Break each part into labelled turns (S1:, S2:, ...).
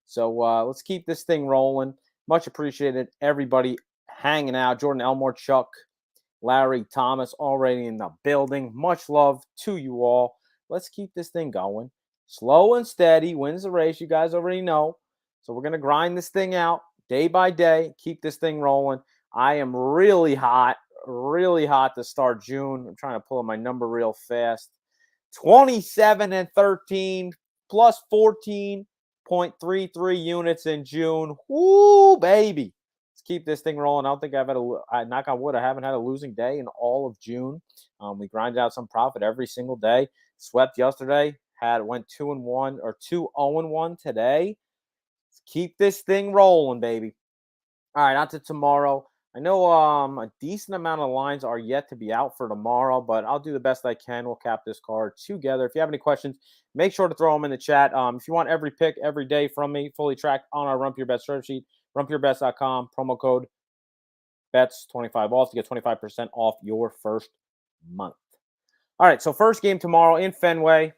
S1: So let's keep this thing rolling. Much appreciated, everybody hanging out. Jordan Elmore, Chuck, Larry, Thomas already in the building. Much love to you all. Let's keep this thing going. Slow and steady wins the race. You guys already know. So we're going to grind this thing out day by day. Keep this thing rolling. I am really hot to start June. I'm trying to pull up my number real fast. 27-13 plus 14.33 units in June. Woo, baby. Let's keep this thing rolling. I don't think I've had knock on wood, I haven't had a losing day in all of June. We grinded out some profit every single day. Swept yesterday. Went 2-1 or 2-0-1 today. Let's keep this thing rolling, baby. All right, on to tomorrow. I know a decent amount of lines are yet to be out for tomorrow, but I'll do the best I can. We'll cap this card together. If you have any questions, make sure to throw them in the chat. If you want every pick every day from me, fully tracked on our Run For Your Bets start sheet, runforyourbets.com, promo code BETS25 off to get 25% off your first month. All right, so first game tomorrow in Fenway.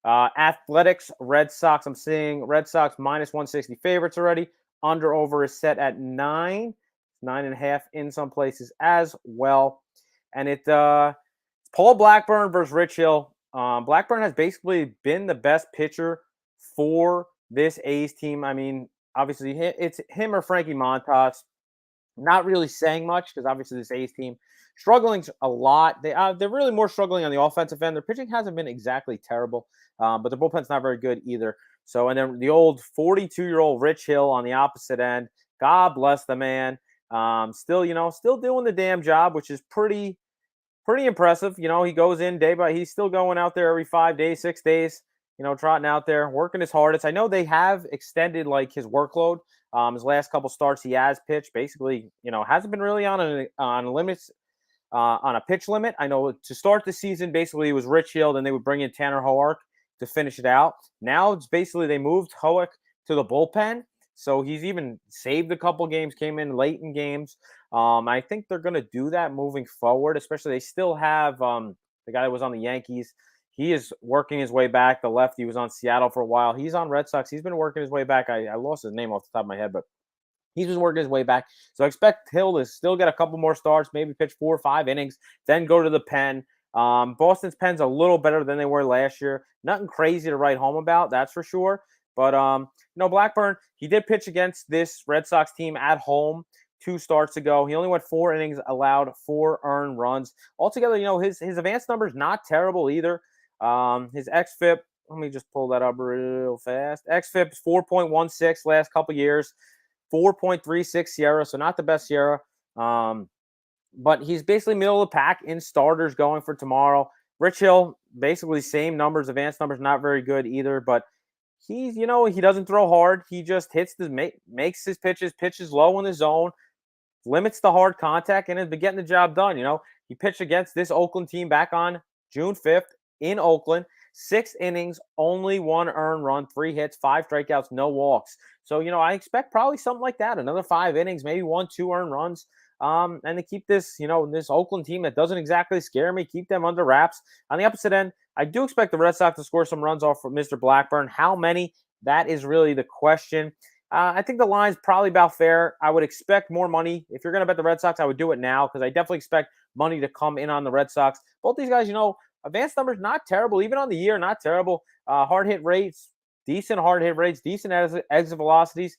S1: Athletics, Red Sox. I'm seeing Red Sox minus 160 favorites already. Under over is set at 9.5 in some places as well. And it's Paul Blackburn versus Rich Hill. Blackburn has basically been the best pitcher for this A's team. I mean, obviously, it's him or Frankie Montas. Not really saying much because obviously this A's team struggling a lot. They're really more struggling on the offensive end. Their pitching hasn't been exactly terrible, but their bullpen's not very good either. So, and then the old 42-year-old Rich Hill on the opposite end. God bless the man. Still doing the damn job, which is pretty impressive. He goes in he's still going out there every 5 days, 6 days, trotting out there, working his hardest. I know they have extended like his workload. His last couple starts, he has pitched. Basically, hasn't been really on a pitch limit. I know to start the season, basically it was Rich Hill, and they would bring in Tanner Hoark to finish it out. Now it's basically they moved Hoark to the bullpen, so he's even saved a couple games, came in late in games. I think they're going to do that moving forward, especially they still have the guy that was on the Yankees. He is working his way back. The lefty was on Seattle for a while. He's on Red Sox. He's been working his way back. I lost his name off the top of my head, but he's been working his way back. So I expect Hill to still get a couple more starts, maybe pitch 4 or 5 innings, then go to the pen. Boston's pen's a little better than they were last year. Nothing crazy to write home about, that's for sure. But, Blackburn, he did pitch against this Red Sox team at home 2 starts ago. He only went 4 innings, allowed 4 earned runs. Altogether, his advanced number is not terrible either. His xFIP, let me just pull that up real fast. xFIP is 4.16 last couple years, 4.36 Sierra, so not the best Sierra. But he's basically middle of the pack in starters going for tomorrow. Rich Hill, basically same numbers, advanced numbers, not very good either, but he's, he doesn't throw hard. He just makes his pitches low in the zone, limits the hard contact, and has been getting the job done. He pitched against this Oakland team back on June 5th in Oakland. 6 innings, only 1 earned run, 3 hits, 5 strikeouts, no walks. So, I expect probably something like that. Another 5 innings, maybe 1, 2 earned runs. And to keep this, this Oakland team that doesn't exactly scare me, keep them under wraps. On the opposite end, I do expect the Red Sox to score some runs off from Mr. Blackburn. How many? That is really the question. I think the line's probably about fair. I would expect more money. If you're going to bet the Red Sox, I would do it now because I definitely expect money to come in on the Red Sox. Both these guys, advanced numbers, not terrible. Even on the year, not terrible. Hard hit rates, decent hard hit rates, decent exit velocities.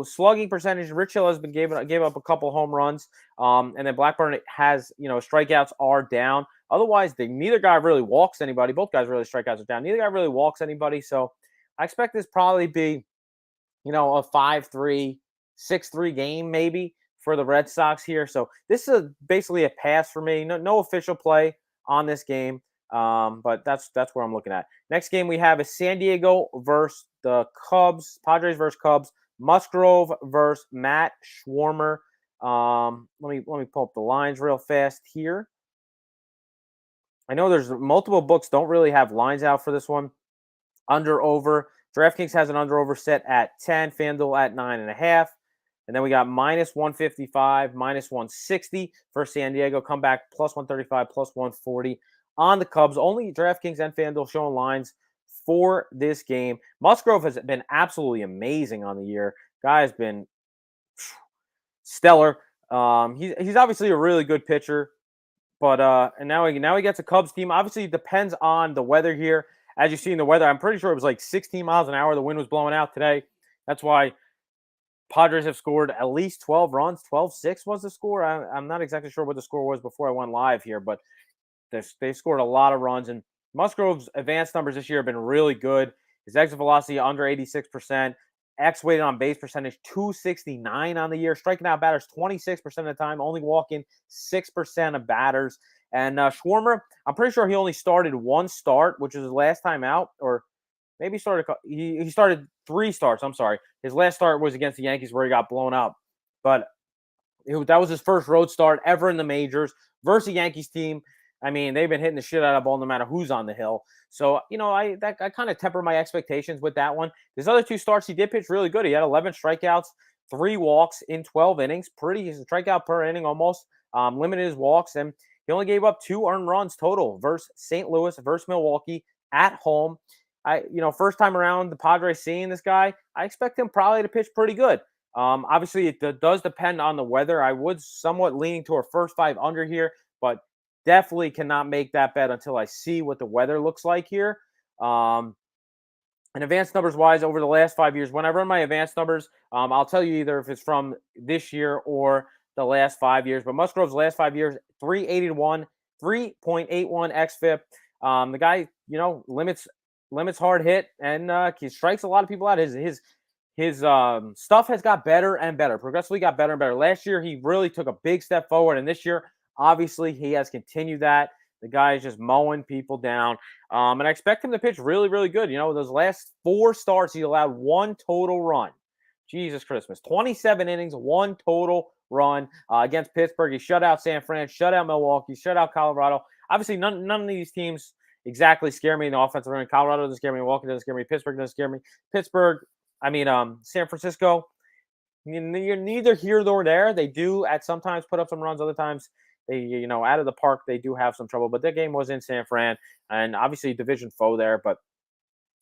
S1: Slugging percentage, Rich Hill has been gave up a couple home runs. And then Blackburn has, strikeouts are down. Otherwise, neither guy really walks anybody. Both guys really strikeouts are down. Neither guy really walks anybody. So I expect this probably be, a 5-3, 6-3 game maybe for the Red Sox here. So this is basically a pass for me. No official play on this game. But that's where I'm looking at. Next game we have is San Diego versus the Cubs. Padres versus Cubs. Musgrove versus Matt Schwarmer. Let me pull up the lines real fast here. I know there's multiple books don't really have lines out for this one. Under over. DraftKings has an under over set at 10. FanDuel at 9.5. And then we got minus 155, minus 160 for San Diego. Comeback plus 135, plus 140 on the Cubs. Only DraftKings and FanDuel showing lines for this game. Musgrove has been absolutely amazing on the year. Guy has been stellar. He's obviously a really good pitcher, but and now he gets a Cubs team. Obviously, it depends on the weather here. As you see in the weather, I'm pretty sure it was like 16 miles an hour. The wind was blowing out today. That's why Padres have scored at least 12 runs. 12-6 was the score. I'm not exactly sure what the score was before I went live here, but they scored a lot of runs. And Musgrove's advanced numbers this year have been really good. His exit velocity under 86%. X weighted on base percentage 269 on the year. Striking out batters 26% of the time. Only walking 6% of batters. And Schwarmer, I'm pretty sure he only started one start, which was his last time out, or maybe he started 3 starts. I'm sorry. His last start was against the Yankees where he got blown up. But that was his first road start ever in the majors versus a Yankees team. I mean, they've been hitting the shit out of the ball no matter who's on the hill. So, I kind of temper my expectations with that one. His other 2 starts, he did pitch really good. He had 11 strikeouts, 3 walks in 12 innings. Pretty strikeout per inning almost. Limited his walks, and he only gave up 2 earned runs total versus St. Louis, versus Milwaukee at home. First time around the Padres seeing this guy, I expect him probably to pitch pretty good. Obviously, it does depend on the weather. I would somewhat leaning to a first 5 under here, but definitely cannot make that bet until I see what the weather looks like here. And advanced numbers wise, over the last 5 years, when I run my advanced numbers, I'll tell you either if it's from this year or the last 5 years. But Musgrove's last 5 years, 381, 3.81 xFIP. The guy, limits hard hit, and he strikes a lot of people out. His stuff has got better and better, progressively got better and better. Last year, he really took a big step forward, and this year, obviously, he has continued that. The guy is just mowing people down. And I expect him to pitch really, really good. Those last 4 starts, he allowed 1 total run. Jesus Christmas. 27 innings, 1 total run against Pittsburgh. He shut out San Fran, shut out Milwaukee, shut out Colorado. Obviously, none of these teams exactly scare me in the offensive end. Colorado doesn't scare me. Milwaukee doesn't scare me. Pittsburgh doesn't scare me. San Francisco, you're neither here nor there. They do at sometimes put up some runs. Other times they, out of the park, they do have some trouble. But that game was in San Fran, and obviously division foe there. But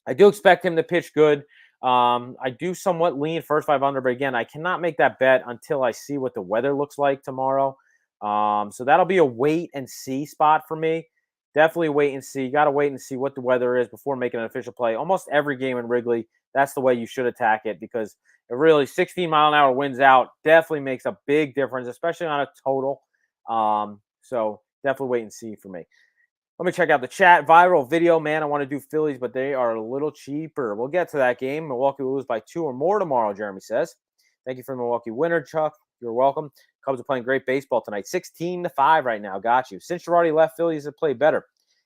S1: I do expect him to pitch good. I do somewhat lean first 5 under, but again, I cannot make that bet until I see what the weather looks like tomorrow. So that'll be a wait and see spot for me. Definitely wait and see. You got to wait and see what the weather is before making an official play. Almost every game in Wrigley, that's the way you should attack it, because it really 16-mile-an-hour winds out definitely makes a big difference, especially on a total. So definitely wait and see for me. Let me check out the chat. Viral video, man. I want to do Phillies, but they are a little cheaper. We'll get to that game. Milwaukee will lose by 2 or more tomorrow, Jeremy says. Thank you for the Milwaukee winner, Chuck. You're welcome. Cubs are playing great baseball tonight. 16-5 right now. Got you. Since Girardi left, Phillies have played better.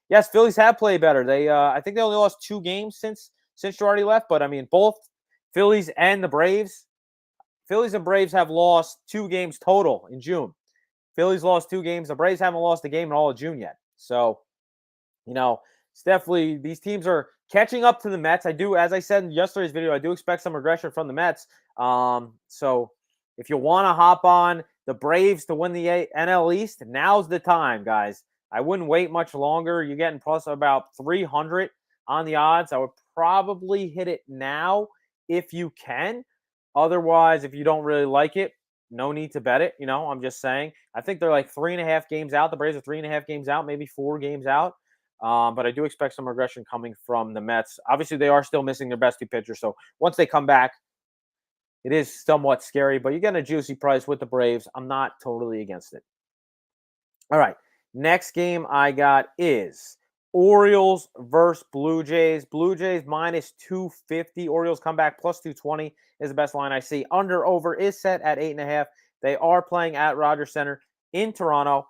S1: Yes, Phillies have played better. They, I think they only lost 2 games since Girardi left, but I mean, both Phillies and the Braves. Phillies and Braves have lost 2 games total in June. Phillies lost 2 games. The Braves haven't lost a game in all of June yet. So, it's definitely, these teams are catching up to the Mets. I do, as I said in yesterday's video, I do expect some regression from the Mets. So if you want to hop on the Braves to win the NL East, now's the time, guys. I wouldn't wait much longer. You're getting plus about 300 on the odds. I would probably hit it now if you can. Otherwise, if you don't really like it, no need to bet it. I'm just saying. I think they're like 3.5 games out. The Braves are 3.5 games out, maybe 4 games out. But I do expect some regression coming from the Mets. Obviously, they are still missing their best 2 pitchers. So once they come back, it is somewhat scary. But you're getting a juicy price with the Braves. I'm not totally against it. All right. Next game I got is Orioles versus Blue Jays. Blue Jays minus 250. Orioles come back plus 220 is the best line I see. Under over is set at 8.5. They are playing at Rogers Center in Toronto.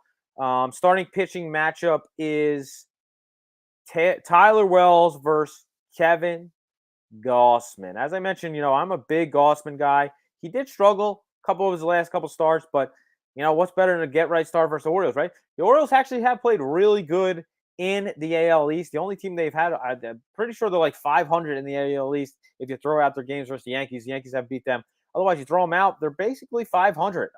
S1: Starting pitching matchup is Tyler Wells versus Kevin Gausman. As I mentioned, I'm a big Gausman guy. He did struggle a couple of his last couple starts, but what's better than a get-right start versus the Orioles, right? The Orioles actually have played really good in the AL East. The only team they've had, I'm pretty sure they're like 500 in the AL East if you throw out their games versus the Yankees. The Yankees have beat them. Otherwise, you throw them out, they're basically 500.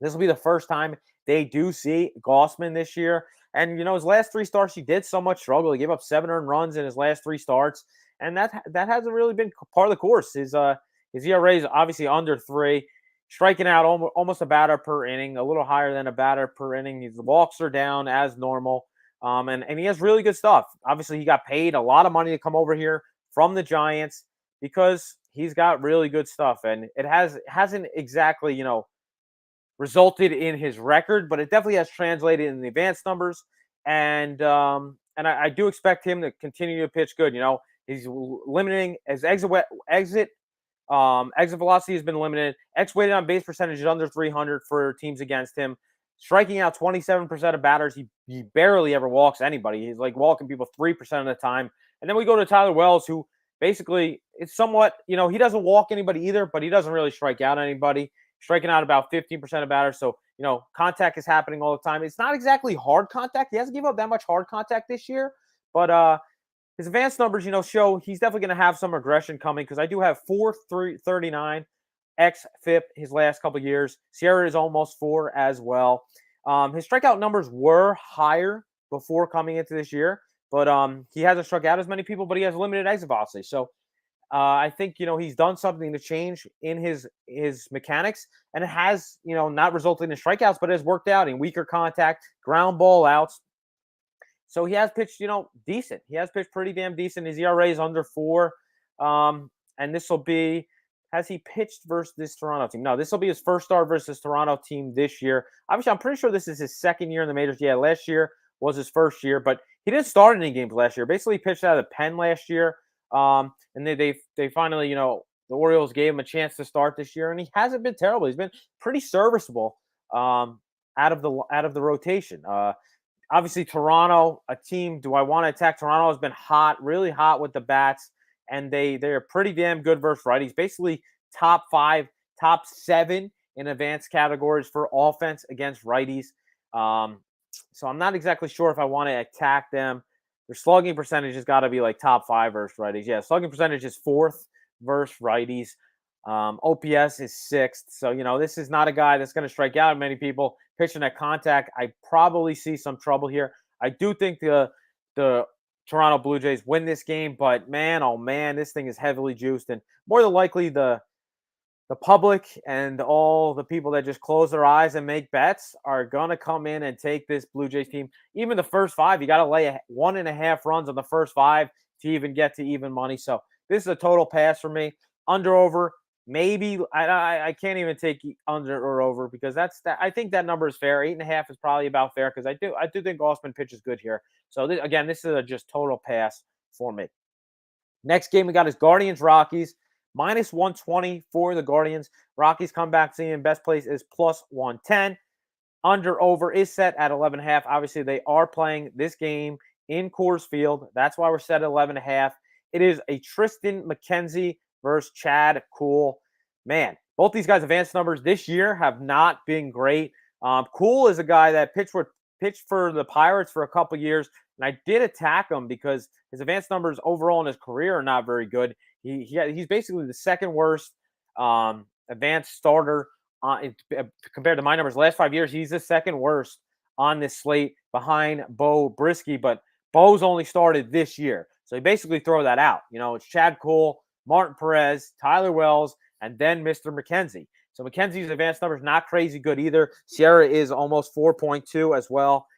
S1: This will be the first time they do see Gausman this year. And, his last 3 starts, he did somewhat struggle. He gave up 7 earned runs in his last 3 starts, and that hasn't really been part of the course. His ERA is obviously under 3, striking out almost a batter per inning, a little higher than a batter per inning. His walks are down as normal, and he has really good stuff. Obviously, he got paid a lot of money to come over here from the Giants because he's got really good stuff, and it hasn't exactly, resulted in his record, but it definitely has translated in the advanced numbers. And I do expect him to continue to pitch good. He's limiting his exit velocity has been limited. Weighted on base percentage is under 300 for teams against him. Striking out 27% of batters. He barely ever walks anybody. He's like walking people 3% of the time. And then we go to Tyler Wells, who basically it's somewhat, he doesn't walk anybody either, but he doesn't really strike out anybody. Striking out about 15% of batters. So, contact is happening all the time. It's not exactly hard contact. He hasn't given up that much hard contact this year, but his advanced numbers, show he's definitely going to have some regression coming because I do have 4.39 xFIP his last couple of years. Sierra is almost 4 as well. His strikeout numbers were higher before coming into this year, but he hasn't struck out as many people, but he has limited exit velocity. So I think, he's done something to change in his mechanics, and it has, not resulted in strikeouts, but it has worked out in weaker contact, ground ball outs. So he has pitched, decent. He has pitched pretty damn decent. His ERA is under 4. And this will be, has he pitched versus this Toronto team? No, this will be his first start versus Toronto team this year. Obviously, I'm pretty sure this is his second year in the majors. Yeah, last year was his first year, but he didn't start any games last year. Basically, pitched out of the pen last year. And they finally, the Orioles gave him a chance to start this year, and he hasn't been terrible. He's been pretty serviceable out of the rotation. Obviously, Toronto, a team. Do I want to attack? Toronto has been hot, really hot with the bats, and they're pretty damn good versus righties. Basically, top 5, top 7 in advanced categories for offense against righties. So I'm not exactly sure if I want to attack them. Their slugging percentage has got to be like top 5 versus righties. Yeah, slugging percentage is 4th versus righties. OPS is 6th. So, this is not a guy that's going to strike out many people. Pitching at contact, I probably see some trouble here. I do think the Toronto Blue Jays win this game, but man, oh man, this thing is heavily juiced. And more than likely, the public and all the people that just close their eyes and make bets are going to come in and take this Blue Jays team. Even the first 5, you got to lay 1.5 runs on the first 5 to even get to even money. So this is a total pass for me. Under, over, maybe. I can't even take under or over because I think that number is fair. 8.5 is probably about fair because I do think Gausman pitches good here. So this is a just total pass for me. Next game we got is Guardians Rockies. Minus 120 for the Guardians. Rockies come back seeing best place is plus 110. Under over is set at 11.5. Obviously, they are playing this game in Coors Field. That's why we're set at 11.5. It is a Tristan McKenzie versus Chad Kuhl. Man, both these guys' advanced numbers this year have not been great. Kuhl is a guy that pitched for the Pirates for a couple years, and I did attack him because his advanced numbers overall in his career are not very good. He's basically the second worst advanced starter compared to my numbers. Last 5 years, he's the second worst on this slate behind Bo Brisky, but Bo's only started this year. So you basically throw that out. It's Chad Kuhl, Martin Perez, Tyler Wells, and then Mr. McKenzie. So McKenzie's advanced numbers not crazy good either. Sierra is almost 4.2 as well.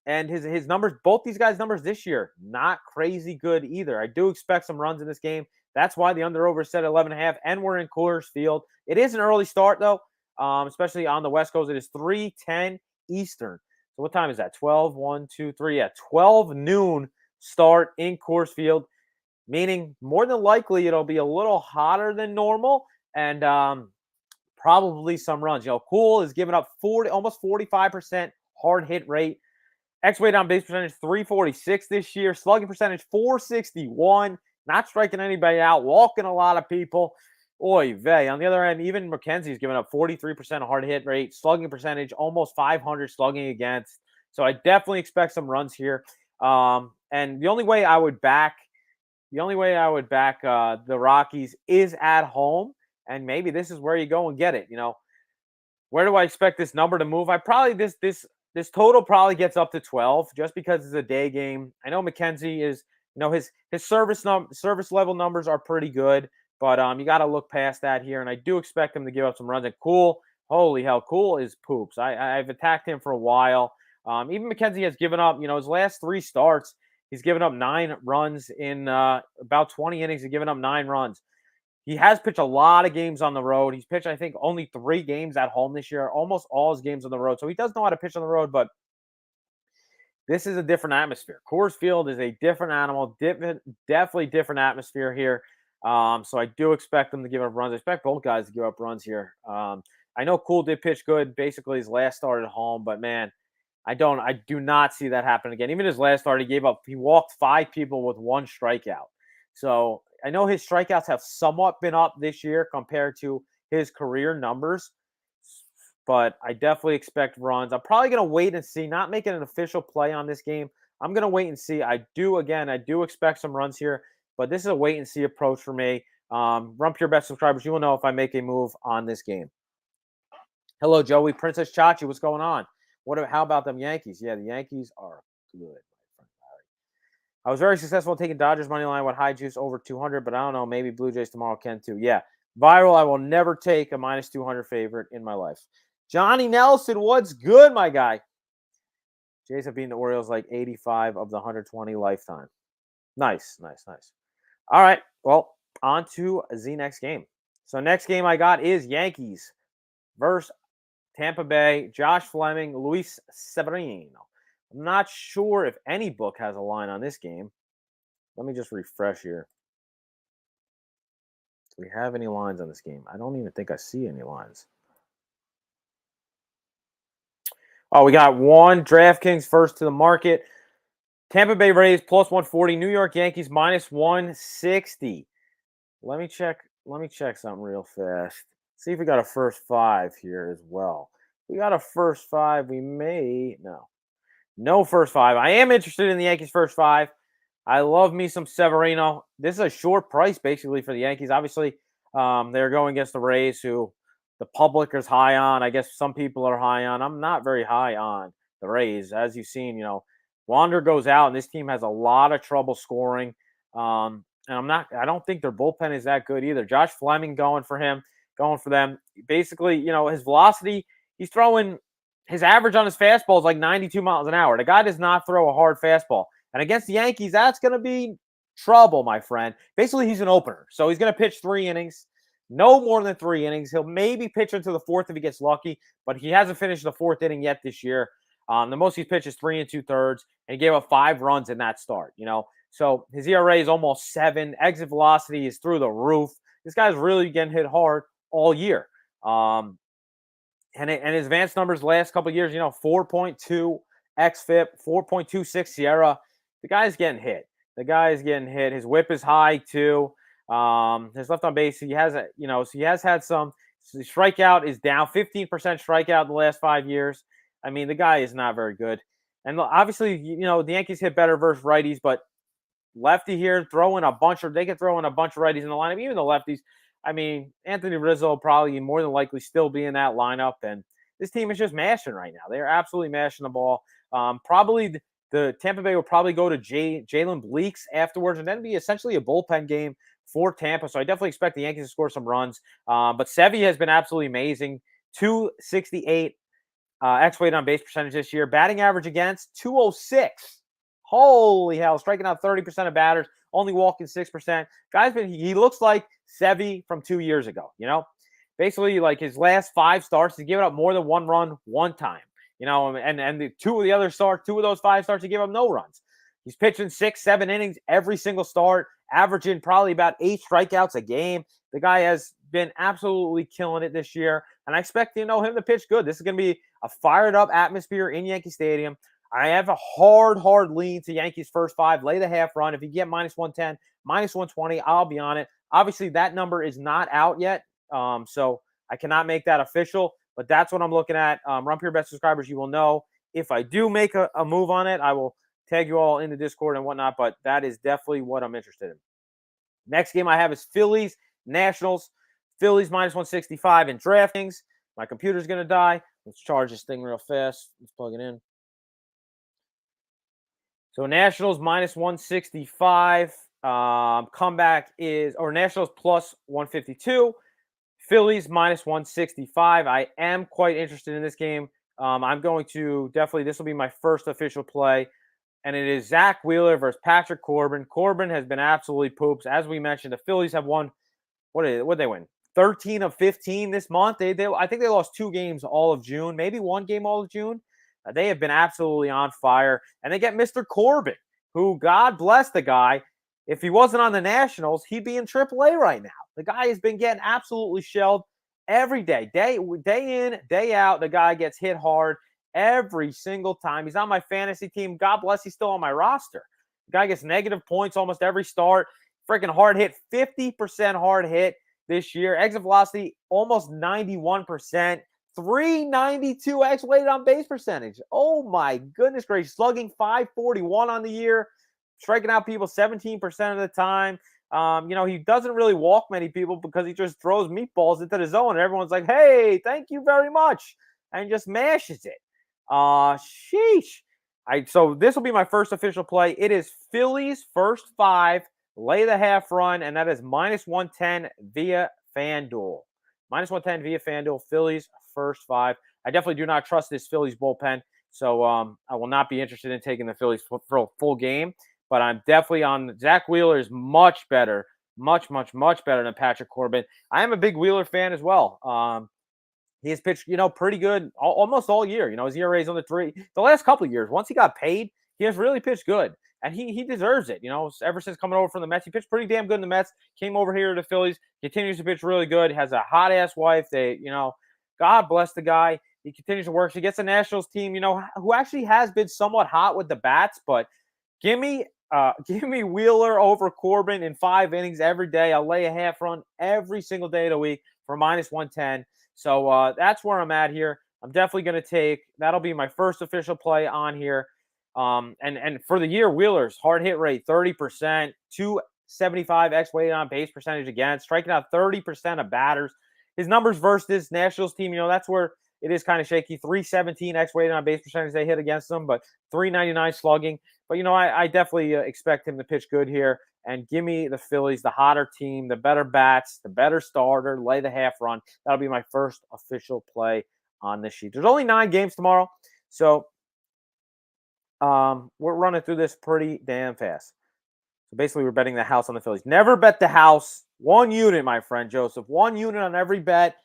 S1: And his numbers, both these guys' numbers this year, not crazy good either. I do expect some runs in this game. That's why the under-over is set at 11.5, and we're in Coors Field. It is an early start, though, especially on the West Coast. It is 3:10 Eastern. So what time is that? 12, 1, 2, 3. Yeah, 12 noon start in Coors Field, meaning more than likely it'll be a little hotter than normal and probably some runs. Kuhl is giving up almost 45% hard hit rate. Weighted on base percentage, 346 this year. Slugging percentage, 461. Not striking anybody out. Walking a lot of people. Oy vey. On the other end, even McKenzie's giving up 43% hard hit rate. Slugging percentage, almost 500 slugging against. So I definitely expect some runs here. And the only way I would back the Rockies is at home. And maybe this is where you go and get it. Where do I expect this number to move? I probably this this total probably gets up to 12 just because it's a day game. I know McKenzie is, his service level numbers are pretty good, but you got to look past that here. And I do expect him to give up some runs. And Cool, holy hell, Cool is poops. I've attacked him for a while. Even McKenzie has given up, his last 3 starts, he's given up 9 runs in about 20 innings. He's given up 9 runs. He has pitched a lot of games on the road. He's pitched, I think, only 3 games at home this year, almost all his games on the road. So he does know how to pitch on the road, but this is a different atmosphere. Coors Field is a different animal, definitely different atmosphere here. So I do expect them to give up runs. I expect both guys to give up runs here. I know Cool did pitch good, basically his last start at home, but man, I do not see that happen again. Even his last start, he walked 5 people with 1 strikeout. So I know his strikeouts have somewhat been up this year compared to his career numbers, but I definitely expect runs. I'm probably going to wait and see, not making an official play on this game. I'm going to wait and see. I do expect some runs here, but this is a wait and see approach for me. Run Pure Bet subscribers, you will know if I make a move on this game. Hello, Joey. Princess Chachi, what's going on? How about them Yankees? Yeah, the Yankees are good. I was very successful taking Dodgers money line with high juice over 200, but I don't know. Maybe Blue Jays tomorrow can too. Yeah, Viral, I will never take a minus 200 favorite in my life. Johnny Nelson, what's good, my guy? Jays have beaten the Orioles like 85 of the 120 lifetime. Nice. All right, well, on to the next game. So next game I got is Yankees versus Tampa Bay. Josh Fleming, Luis Severino. I'm not sure if any book has a line on this game. Let me just refresh here. Do we have any lines on this game? I don't even think I see any lines. Oh, we got one. DraftKings first to the market. Tampa Bay Rays plus 140. New York Yankees minus 160. Let me check something real fast. See if we got a first 5 here as well. We got a first 5. We may no first 5. I am interested in the Yankees first 5. I love me some Severino. This is a short price basically for the Yankees. Obviously, they're going against the Rays, who the public is high on. I guess some people are high on. I'm not very high on the Rays. As you've seen, Wander goes out, and this team has a lot of trouble scoring. And I don't think their bullpen is that good either. Josh Fleming going for them. Basically, his velocity, he's throwing his average on his fastball is like 92 miles an hour. The guy does not throw a hard fastball. And against the Yankees, that's going to be trouble, my friend. Basically, he's an opener. So he's going to pitch 3 innings, no more than 3 innings. He'll maybe pitch into the 4th if he gets lucky, but he hasn't finished the 4th inning yet this year. The most he's pitched is 3 2/3, and he gave up 5 runs in that start, So his ERA is almost 7. Exit velocity is through the roof. This guy's really getting hit hard all year. And his advanced numbers last couple of years, 4.2 xFIP, 4.26 Sierra. The guy's getting hit. His whip is high too. His left on base, he has had some. The strikeout is down 15% strikeout in the last 5 years. I mean, the guy is not very good. And obviously, the Yankees hit better versus righties, but lefty here they can throw in a bunch of righties in the lineup, even the lefties. I mean, Anthony Rizzo probably more than likely still be in that lineup, and this team is just mashing right now. They're absolutely mashing the ball. Probably the Tampa Bay will probably go to Jalen Bleeks afterwards, and then be essentially a bullpen game for Tampa. So I definitely expect the Yankees to score some runs. But Sevy has been absolutely amazing. 268 X-weight on base percentage this year. Batting average against 206. Holy hell, striking out 30% of batters, only walking 6%. He looks like Sevy from 2 years ago, Basically, like his last 5 starts, he's given up more than 1 run one time, and two of those 5 starts, he gave up no runs. He's pitching 6-7 innings every single start, averaging probably about 8 strikeouts a game. The guy has been absolutely killing it this year, and I expect him to pitch good. This is going to be a fired up atmosphere in Yankee Stadium. I have a hard lean to Yankees first 5. Lay the half run. If you get minus 110, minus 120, I'll be on it. Obviously, that number is not out yet, so I cannot make that official, but that's what I'm looking at. Run Pure Bet subscribers, you will know if I do make a move on it. I will tag you all in the Discord and whatnot, but that is definitely what I'm interested in. Next game I have is Phillies, Nationals. Phillies minus 165 in DraftKings. My computer's going to die. Let's charge this thing real fast. Let's plug it in. So Nationals minus 165. Comeback is, or Nationals plus 152. Phillies minus 165. I am quite interested in this game. I'm going to definitely, this will be my first official play. And it is Zach Wheeler versus Patrick Corbin. Corbin has been absolutely poops. As we mentioned, the Phillies have won, what did they win? 13 of 15 this month. I think they lost 2 games all of June, maybe 1 game all of June. They have been absolutely on fire. And they get Mr. Corbin, who, God bless the guy. If he wasn't on the Nationals, he'd be in AAA right now. The guy has been getting absolutely shelled every day. Day in, day out, the guy gets hit hard every single time. He's on my fantasy team. God bless, he's still on my roster. The guy gets negative points almost every start. Freaking hard hit, 50% hard hit this year. Exit velocity, almost 91%. 392 X weighted on base percentage. Oh my goodness gracious. Slugging 541 on the year. Striking out people 17% of the time. He doesn't really walk many people because he just throws meatballs into the zone. And everyone's like, hey, thank you very much. And just mashes it. Sheesh. So this will be my first official play. It is Phillies first 5. Lay the half run. And that is minus 110 via FanDuel. Minus 110 via FanDuel. Phillies first 5. I definitely do not trust this Phillies bullpen. So I will not be interested in taking the Phillies for a full game. But I'm definitely on. Zach Wheeler is much better. Much, much, much better than Patrick Corbin. I am a big Wheeler fan as well. He has pitched, pretty good almost all year. His ERA is on the 3. The last couple of years, once he got paid, he has really pitched good. And he deserves it. Ever since coming over from the Mets, he pitched pretty damn good in the Mets. Came over here to the Phillies, continues to pitch really good. Has a hot ass wife. God bless the guy. He continues to work. He gets a Nationals team, who actually has been somewhat hot with the bats. But give me Wheeler over Corbin in 5 innings every day. I'll lay a half run every single day of the week for minus 110. So that's where I'm at here. I'm definitely going to take. That'll be my first official play on here. And for the year, Wheeler's hard hit rate 30%, 275 X weighted on base percentage against, striking out 30% of batters. His numbers versus this Nationals team, that's where it is kind of shaky. 317 X weighted on base percentage they hit against them, but 399 slugging. But I definitely expect him to pitch good here. And give me the Phillies, the hotter team, the better bats, the better starter, lay the half run. That'll be my first official play on this sheet. There's only 9 games tomorrow, so we're running through this pretty damn fast. So basically, we're betting the house on the Phillies. Never bet the house. 1 unit, my friend Joseph. 1 unit on every bet,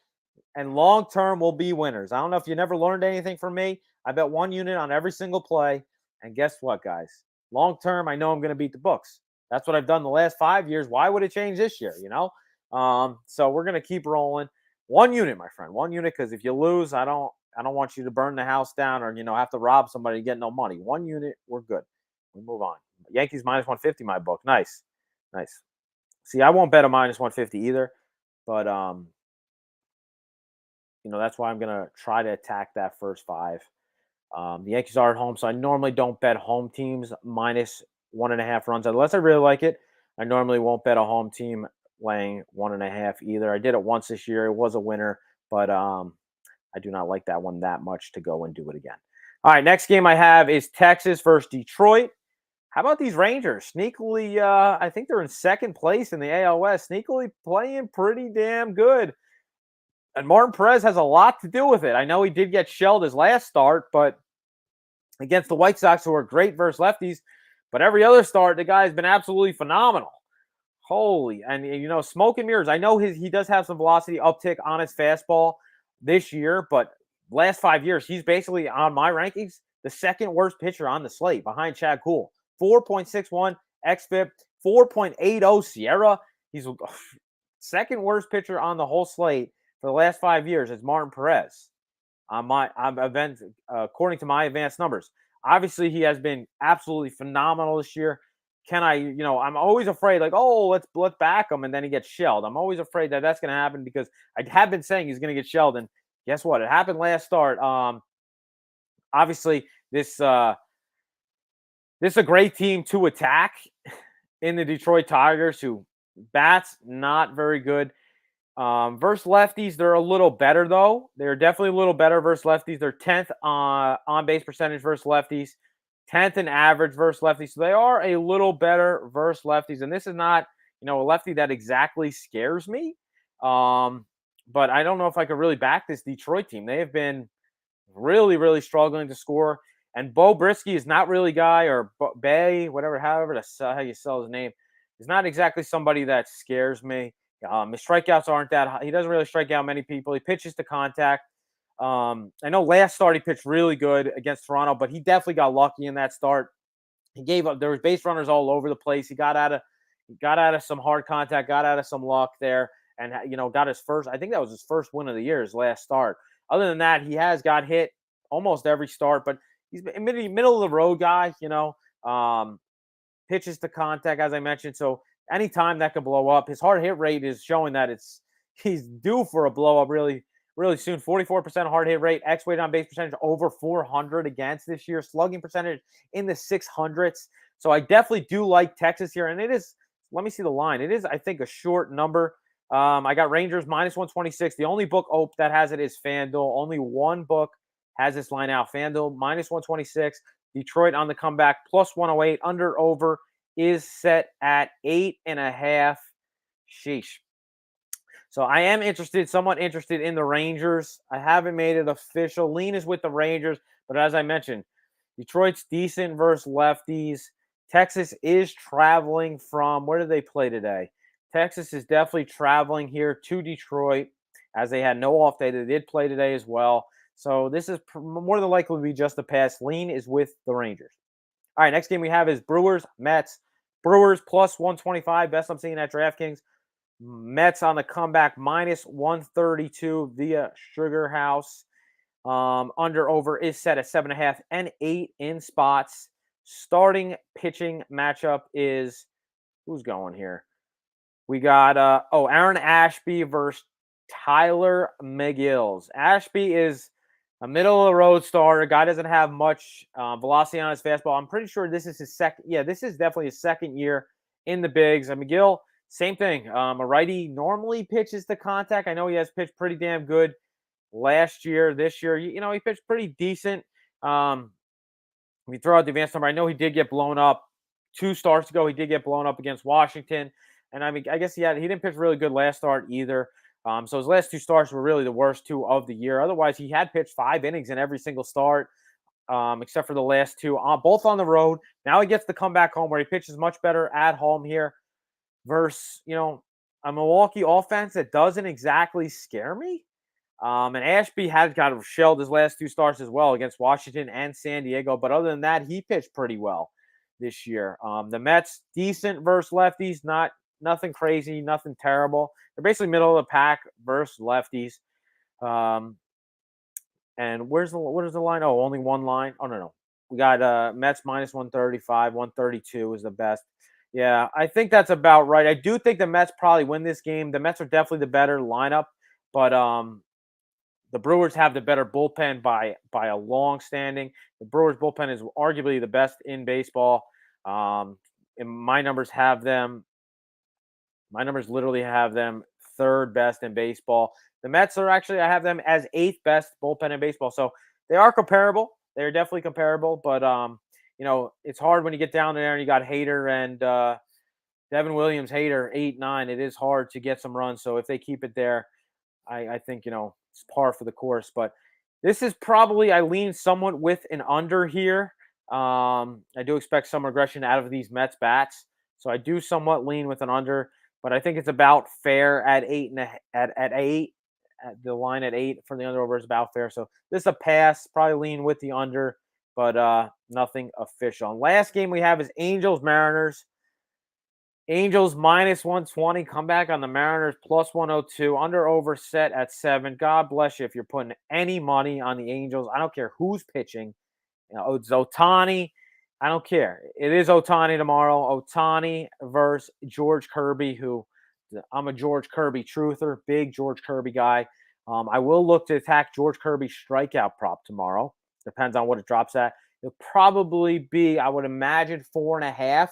S1: and long-term will be winners. I don't know if you never learned anything from me. I bet 1 unit on every single play, and guess what, guys? Long-term, I know I'm going to beat the books. That's what I've done the last 5 years. Why would it change this year, So we're going to keep rolling. 1 unit, my friend. 1 unit, because if you lose, I don't want you to burn the house down or, have to rob somebody to get no money. 1 unit, we're good. We move on. Yankees minus 150, my book. Nice. See, I won't bet a minus 150 either, but, that's why I'm going to try to attack that first 5. The Yankees are at home, so I normally don't bet home teams minus 1.5 runs unless I really like it. I normally won't bet a home team laying 1.5 either. I did it once this year. It was a winner, but I do not like that one that much to go and do it again. All right, next game I have is Texas versus Detroit. How about these Rangers? Sneakily, I think they're in second place in the AL West. Sneakily playing pretty damn good. And Martin Perez has a lot to do with it. I know he did get shelled his last start, but against the White Sox, who are great versus lefties, but every other start, the guy has been absolutely phenomenal. Holy, and smoke and mirrors. I know he does have some velocity uptick on his fastball this year, but last 5 years, he's basically on my rankings the second worst pitcher on the slate behind Chad Kuhl. 4.61 xFIP, 4.80 Sierra. He's second worst pitcher on the whole slate for the last 5 years is Martin Perez. According to my advanced numbers. Obviously, he has been absolutely phenomenal this year. I'm always afraid, let's back him, and then he gets shelled. I'm always afraid that that's going to happen because I have been saying he's going to get shelled, and guess what? It happened last start. Obviously, this is a great team to attack in the Detroit Tigers, who bats not very good. Versus lefties, they're a little better, though. They're definitely a little better versus lefties. They're 10th on base percentage versus lefties, 10th in average versus lefties. So they are a little better versus lefties. And this is not, a lefty that exactly scares me. But I don't know if I could really back this Detroit team. They have been really, really struggling to score. And Bo Brisky is not really guy, or Bay, however how you sell his name, is not exactly somebody that scares me. His strikeouts aren't that high. He doesn't really strike out many people. He pitches to contact. I know last start he pitched really good against Toronto, but he definitely got lucky in that start. He gave up. There was base runners all over the place. He got out of some hard contact, got out of some luck there, and got his first. I think that was his first win of the year, his last start. Other than that, he has got hit almost every start, but he's a middle of the road guy. Pitches to contact, as I mentioned. So anytime that could blow up. His hard hit rate is showing that he's due for a blow up really, really soon. 44% hard hit rate, X-weighted on base percentage over 400 against this year, slugging percentage in the 600s. So I definitely do like Texas here, and it is. Let me see the line. It is, I think, a short number. I got Rangers minus 126. The only book that has it is FanDuel. Only one book has this line out. FanDuel minus 126. Detroit on the comeback plus 108. Under over is set at 8.5. Sheesh. So I am somewhat interested in the Rangers. I haven't made it official. Lean is with the Rangers, but as I mentioned, Detroit's decent versus lefties. Texas is traveling from, where did they play today? Texas is definitely traveling here to Detroit, as they had no off day. They did play today as well. So this is more than likely to be just a pass. Lean is with the Rangers. All right, next game we have is Brewers, Mets. Brewers plus 125, best I'm seeing at DraftKings. Mets on the comeback minus 132 via Sugar House. Under over is set at 7.5 and 8 in spots. Starting pitching matchup is, who's going here? We got Aaron Ashby versus Tyler McGills. Ashby is a middle of the road starter. Guy doesn't have much velocity on his fastball. I'm pretty sure this is his second. Yeah, this is definitely his second year in the bigs. And McGill, same thing. A righty normally pitches to contact. I know he has pitched pretty damn good last year. This year, he pitched pretty decent. We throw out the advanced number. I know he did get blown up 2 starts ago. He did get blown up against Washington. And I mean, I guess he didn't pitch really good last start either. So his last 2 starts were really the worst 2 of the year. Otherwise, he had pitched 5 innings in every single start, except for the last 2, both on the road. Now he gets to come back home where he pitches much better at home here versus, a Milwaukee offense that doesn't exactly scare me. And Ashby had kind of shelled his last 2 starts as well against Washington and San Diego. But other than that, he pitched pretty well this year. The Mets, decent versus lefties, nothing crazy, nothing terrible. They're basically middle of the pack versus lefties. And what is the line? Oh, only one line. Oh, no. We got Mets minus 135, 132 is the best. Yeah, I think that's about right. I do think the Mets probably win this game. The Mets are definitely the better lineup, but the Brewers have the better bullpen by a long standing. The Brewers bullpen is arguably the best in baseball. And my numbers literally have them 3rd best in baseball. The Mets I have them as 8th best bullpen in baseball. So they are comparable. They're definitely comparable, but it's hard when you get down there and you got Hader and Devin Williams, Hader, 8-9. It is hard to get some runs. So if they keep it there, I think, it's par for the course. But this is probably, I lean somewhat with an under here. I do expect some aggression out of these Mets bats. So I do somewhat lean with an under, but I think it's about fair at 8 at 8. The line at 8 for the under over is about fair. So this is a pass, probably lean with the under, but nothing official. And last game we have is Angels Mariners. Angels minus 120, come back on the Mariners plus 102, under over set at 7. God bless you if you're putting any money on the Angels. I don't care who's pitching. It's Ohtani. I don't care. It is Ohtani tomorrow. Ohtani versus George Kirby, who I'm a George Kirby truther, big George Kirby guy. I will look to attack George Kirby's strikeout prop tomorrow. Depends on what it drops at. It'll probably be, I would imagine, 4.5.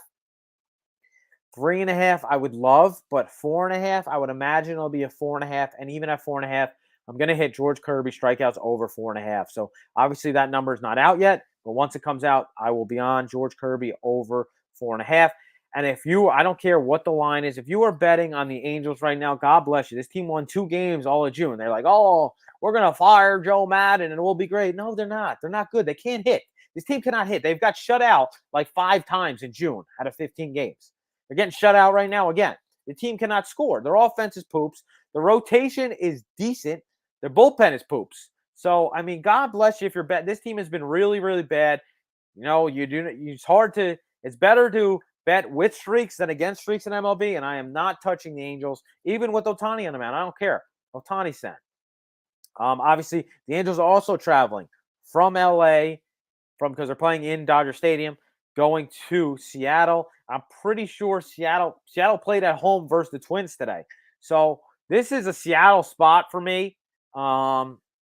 S1: 3.5, I would love, but 4.5, I would imagine it'll be a 4.5. And even at 4.5, I'm going to hit George Kirby strikeouts over 4.5. So obviously that number is not out yet, but once it comes out, I will be on George Kirby over 4.5. And I don't care what the line is. If you are betting on the Angels right now, God bless you. This team won 2 games all of June. They're like, oh, we're going to fire Joe Madden and it will be great. No, they're not. They're not good. They can't hit. This team cannot hit. They've got shut out like 5 times in June out of 15 games. They're getting shut out right now again. The team cannot score. Their offense is poops. The rotation is decent. Their bullpen is poops. So, I mean, God bless you if you're betting. This team has been really, really bad. It's better to bet with streaks than against streaks in MLB, and I am not touching the Angels, even with Ohtani on the mound. I don't care. Ohtani sent. Obviously, the Angels are also traveling from LA, because they're playing in Dodger Stadium, going to Seattle. I'm pretty sure Seattle played at home versus the Twins today. So this is a Seattle spot for me.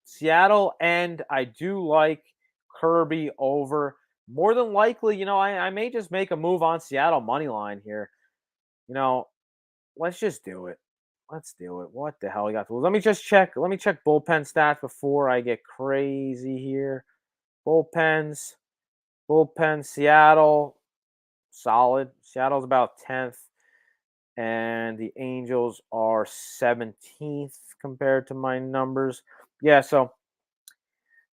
S1: Seattle, and I do like Kirby over. More than likely, I may just make a move on Seattle money line here. Let's just do it. Let's do it. What the hell we got to lose? Let me check bullpen stats before I get crazy here. Bullpen, Seattle, solid. Seattle's about 10th, and the Angels are 17th compared to my numbers. Yeah, so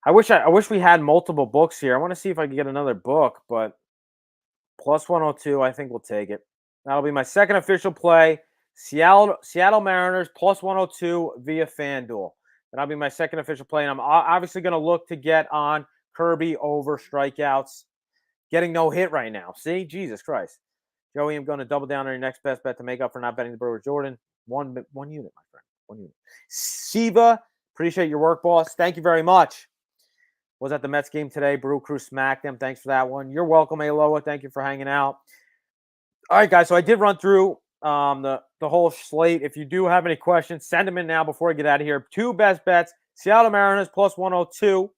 S1: I wish we had multiple books here. I want to see if I can get another book, but plus 102, I think we'll take it. That'll be my second official play. Seattle Mariners plus 102 via FanDuel. That'll be my second official play, and I'm obviously going to look to get on Kirby over strikeouts. Getting no hit right now. See? Jesus Christ. Joey, I'm going to double down on your next best bet to make up for not betting the Brewers. Jordan, one unit, my friend. 1 unit. Siva, appreciate your work, boss. Thank you very much. Was at the Mets game today. Brew Crew smacked them. Thanks for that one. You're welcome, Aloha. Thank you for hanging out. All right, guys. So I did run through the whole slate. If you do have any questions, send them in now before I get out of here. 2 best bets. Seattle Mariners plus 102.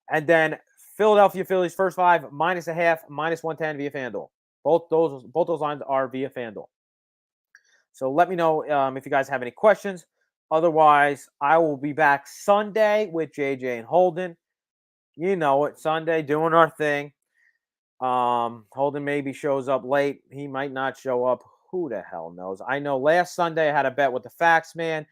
S1: And then Philadelphia Phillies first 5 -0.5, -110 via FanDuel. Both those lines are via FanDuel. So let me know if you guys have any questions. Otherwise, I will be back Sunday with JJ and Holden. You know it, Sunday doing our thing. Holden maybe shows up late. He might not show up. Who the hell knows? I know last Sunday I had a bet with the Fax Man,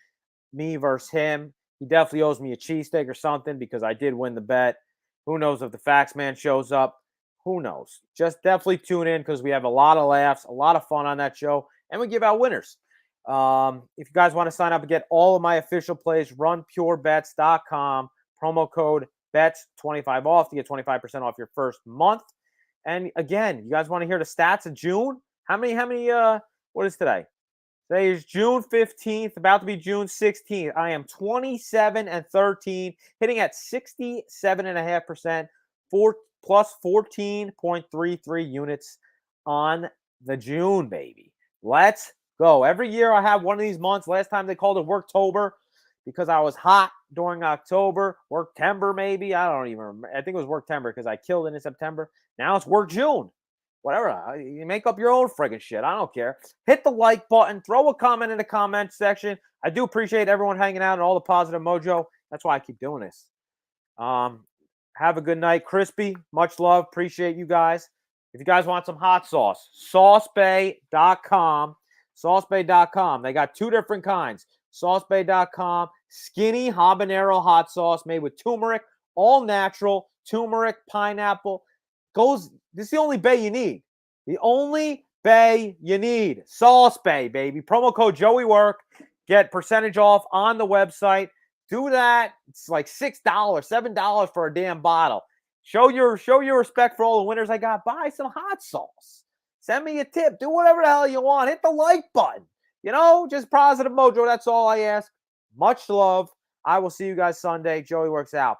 S1: me versus him. He definitely owes me a cheesesteak or something because I did win the bet. Who knows if the Fax Man shows up? Who knows? Just definitely tune in because we have a lot of laughs, a lot of fun on that show, and we give out winners. If you guys want to sign up and get all of my official plays, runpurebets.com, promo code BETS25 off to get 25% off your first month. And again, you guys want to hear the stats of June? How many, what is today? Today is June 15th, about to be June 16th. I am 27-13, hitting at 67.5%, plus 14.33 units on the June, baby. Let's go. Every year I have one of these months. Last time they called it Worktober because I was hot during October. Worktember, maybe. I don't even remember. I think it was Worktember because I killed it in September. Now it's Work June. Whatever. You make up your own friggin' shit. I don't care. Hit the like button. Throw a comment in the comment section. I do appreciate everyone hanging out and all the positive mojo. That's why I keep doing this. Have a good night. Crispy, much love. Appreciate you guys. If you guys want some hot sauce, saucebay.com. Saucebay.com. They got 2 different kinds. Saucebay.com. Skinny habanero hot sauce made with turmeric. All natural. Turmeric, pineapple. This is the only bay you need. The only bay you need. Sauce Bay, baby. Promo code Joeywerk. Get percentage off on the website. Do that. It's like $6, $7 for a damn bottle. Show your respect for all the winners I got. Buy some hot sauce. Send me a tip. Do whatever the hell you want. Hit the like button. Just positive mojo. That's all I ask. Much love. I will see you guys Sunday. Joeywerk's out.